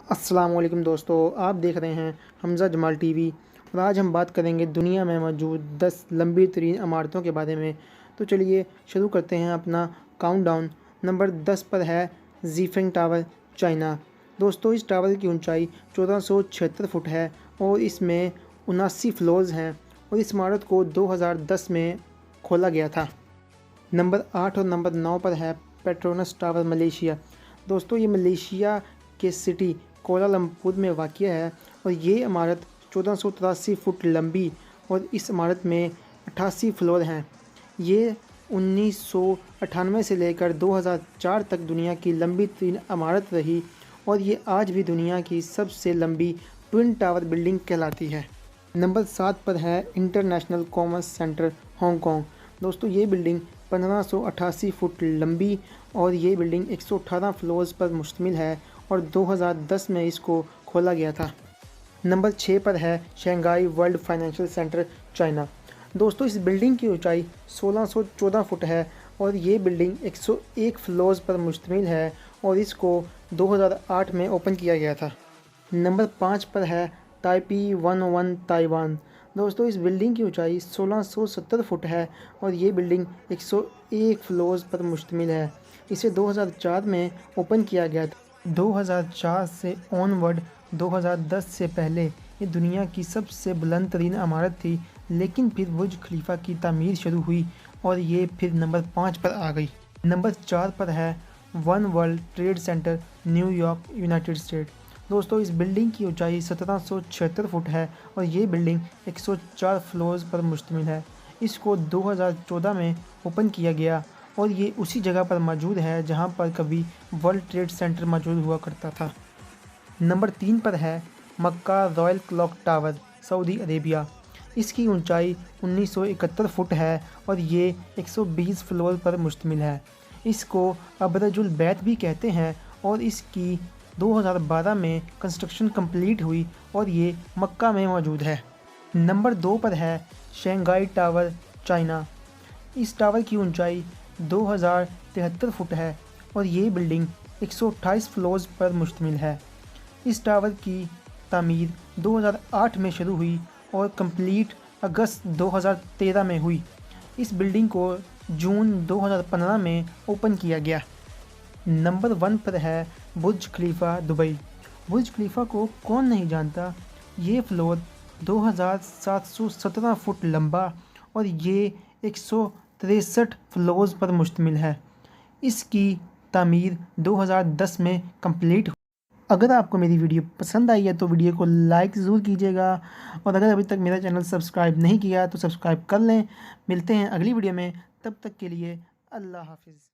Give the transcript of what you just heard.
अस्सलाम वालेकुम दोस्तों, आप देख रहे हैं हमज़ा जमाल टीवी। और आज हम बात करेंगे दुनिया में मौजूद 10 लंबी तरीन इमारतों के बारे में। तो चलिए शुरू करते हैं अपना काउंटडाउन। नंबर 10 पर है ज़ीफिंग टावर, चाइना। दोस्तों, इस टावर की ऊंचाई 1476 फुट है और इसमें 79 फ्लोर्स हैं और इस इमारत को 2010 में खोला गया था। नंबर 8 और नंबर 9 पर है पेट्रोनस टावर, मलेशिया। दोस्तों, ये मलेशिया के सिटी कोलालमपुर में वाक़ है और ये इमारत 1483 फुट लंबी और इस इमारत में 88 फ्लोर हैं। ये 1998 से लेकर 2004 तक दुनिया की लंबी तीन इमारत रही और ये आज भी दुनिया की सबसे लंबी ट्विन टावर बिल्डिंग कहलाती है। नंबर 7 पर है इंटरनेशनल कॉमर्स सेंटर, हांगकांग। दोस्तों, ये बिल्डिंग 1588 फुट लंबी और ये बिल्डिंग 118 फ्लोर्स पर मुश्तमिल है और 2010 में इसको खोला गया था। नंबर 6 पर है Shanghai world financial centre, China. दोस्तों, इस बिल्डिंग की ऊंचाई 1614 फुट है और ये बिल्डिंग 101 फ्लोर्स पर मुश्तमिल है और इसको 2008 में ओपन किया गया था। नंबर 5 पर है ताइपी 101, ताइवान। दोस्तों, इस बिल्डिंग की ऊंचाई 1670 फुट है और ये बिल्डिंग 101 फ्लोर्स पर मुश्तमिल है। इसे 2004 में ओपन किया गया था। 2004 से ऑनवर्ड 2010 से पहले ये दुनिया की सबसे बुलंद तरीन इमारत थी, लेकिन फिर बुर्ज खलीफा की तामीर शुरू हुई और ये फिर नंबर 5 पर आ गई। नंबर 4 पर है one world trade centre, New York, United state. दोस्तों, इस बिल्डिंग की ऊंचाई 1776 फुट है और ये बिल्डिंग 104 फ्लोर्स पर मुश्तमिल है। इसको 2014 में ओपन किया गया और ये उसी जगह पर मौजूद है जहां पर कभी वर्ल्ड ट्रेड सेंटर मौजूद हुआ करता था। नंबर 3 पर है Mecca Royal Clock Tower, Saudi Arabia. इसकी ऊंचाई 1971 फुट है और ये 120 फ्लोर पर मुश्तमिल है। इसको अबरजुल बैत भी कहते हैं और इसकी 2012 में कंस्ट्रक्शन कंप्लीट हुई और ये मक्का में मौजूद है। नंबर 2 पर है शंघाई टावर, चाइना। इस टावर की ऊंचाई 2073 फुट है और ये बिल्डिंग 128 फ्लोर्स पर मुश्तमिल है। इस टावर की तामीर 2008 में शुरू हुई और कंप्लीट अगस्त 2013 में हुई। इस बिल्डिंग को जून 2015 में ओपन किया गया। नंबर 1 पर है बुर्ज खलीफा, दुबई। बुर्ज खलीफा को कौन नहीं जानता। ये फ्लोर 2717 फुट लंबा और ये 163 फ्लोर्स पर मुश्तमिल है। इसकी तामीर 2010 में कंप्लीट हुई। अगर आपको मेरी वीडियो पसंद आई है तो वीडियो को लाइक ज़रूर कीजिएगा और अगर अभी तक मेरा चैनल सब्सक्राइब नहीं किया तो सब्सक्राइब कर लें। मिलते हैं अगली वीडियो में, तब तक के लिए अल्लाह हाफिज़।